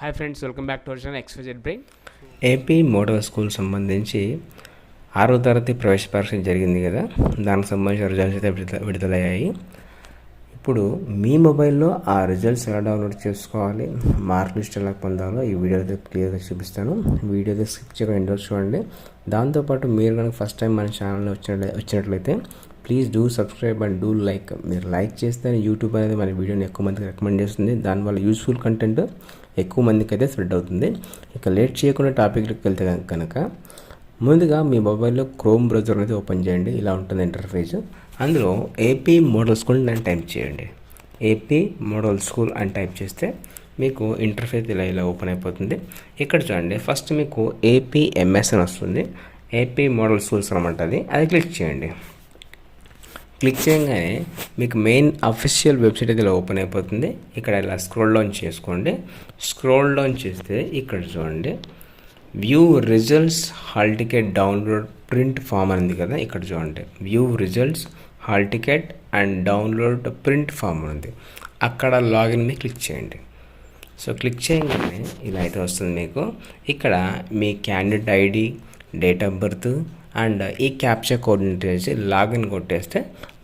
Hi friends, welcome back to our channel XYZ brain. AP model school సంబంధించి 6వ తరగతి ప్రవేశ పరీక్ష జరిగింది కదా, దానికి సంబంధించిన రిజల్ట్స్ అయితే విడుదలయ్యాయి. ఇప్పుడు మీ మొబైల్లో ఆ రిజల్ట్స్ ఎలా డౌన్లోడ్ చేసుకోవాలి, మార్క్ లిస్ట్ ఎలా పొందాలో ఈ వీడియో అయితే క్లియర్గా చూపిస్తాను. వీడియో అయితే స్కిప్ చేయకుండా ఎండ్ వరకు చూడండి. దాంతోపాటు మీరు కనుక ఫస్ట్ టైం మన ఛానల్ వచ్చినట్లయితే please do subscribe and do like. మీరు లైక్ చేస్తే యూట్యూబ్ అనేది మన వీడియోని ఎక్కువ మందికి రికమెండ్ చేస్తుంది. దానివల్ల యూస్ఫుల్ కంటెంట్ ఎక్కువ మందికి అయితే స్ప్రెడ్ అవుతుంది. ఇక లేట్ చేయకుండా టాపిక్కి వెళ్తే కనుక ముందుగా మీ మొబైల్లో క్రోమ్ బ్రౌజర్ అనేది ఓపెన్ చేయండి. ఇలా ఉంటుంది ఇంటర్ఫేస్. అందులో ఏపీ మోడల్ స్కూల్ అని టైప్ చేయండి. ఏపీ మోడల్ స్కూల్ అని టైప్ చేస్తే మీకు ఇంటర్ఫేస్ ఇలా ఓపెన్ అయిపోతుంది. ఇక్కడ చూడండి, ఫస్ట్ మీకు APMS అని వస్తుంది. ఏపీ మోడల్ స్కూల్స్ అనమాట. అది క్లిక్ చేయండి. క్లిక్ చేయగానే మీకు మెయిన్ అఫీషియల్ వెబ్సైట్ అయితే ఇలా ఓపెన్ అయిపోతుంది. ఇక్కడ ఇలా స్క్రోల్ డౌన్ చేసుకోండి. స్క్రోల్ డౌన్ చేస్తే ఇక్కడ చూడండి, view results hall ticket download print form ఉంది కదా. ఇక్కడ చూడండి, view results hall ticket and download print form ఉంది. అక్కడ లాగిన్ మీద క్లిక్ చేయండి. సో క్లిక్ చేయగానే ఇలా అయితే వస్తుంది మీకు. ఇక్కడ మీ candidate ID, date of birth and ఈ క్యాప్చర్ కోడ్ చేసి లాగిన్ కొట్టేస్తే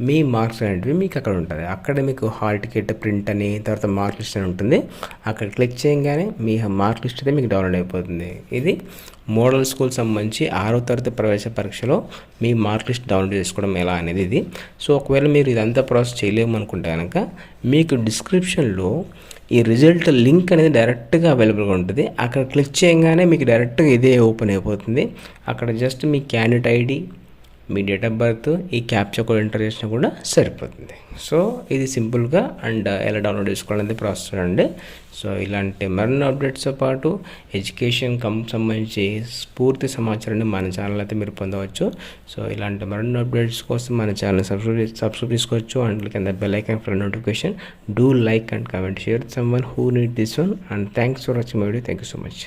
మీ మార్క్స్ అనేటివి మీకు అక్కడ ఉంటుంది. అక్కడ మీకు హాల్ టికెట్ ప్రింట్ అని, తర్వాత మార్క్ లిస్ట్ అని ఉంటుంది. అక్కడ క్లిక్ చేయగానే మీ మార్క్ లిస్ట్ అయితే మీకు డౌన్లోడ్ అయిపోతుంది. ఇది మోడల్ స్కూల్ సంబంధించి 6వ తరగతి ప్రవేశ పరీక్షలో మీ మార్క్ లిస్ట్ డౌన్లోడ్ చేసుకోవడం ఎలా అనేది ఇది. సో ఒకవేళ మీరు ఇదంతా ప్రాసెస్ చేయలేము అనుకుంటే కనుక మీకు డిస్క్రిప్షన్లో ఈ రిజల్ట్ లింక్ అనేది డైరెక్ట్గా అవైలబుల్గా ఉంటుంది. అక్కడ క్లిక్ చేయగానే మీకు డైరెక్ట్గా ఇదే ఓపెన్ అయిపోతుంది. అక్కడ just me candidate ID, me date of birth, ఈ క్యాప్చర్ కోడ్ ఎంటర్ చేసినా కూడా సరిపోతుంది. సో ఇది సింపుల్గా అండ్ ఎలా డౌన్లోడ్ చేసుకోవాలనేది ప్రాసెస్ అండి. సో ఇలాంటి మరిన్ని అప్డేట్స్తో పాటు ఎడ్యుకేషన్ సంబంధించి పూర్తి సమాచారాన్ని మన ఛానల్ అయితే మీరు పొందవచ్చు. సో ఇలాంటి మరిన్ని అప్డేట్స్ కోసం మన ఛానల్ సబ్స్క్రైబ్ చేసుకోవచ్చు. అండ్ కింద bell icon for notification. Do like and comment, share someone who need this one. And thanks for watching my video. Thank you so much.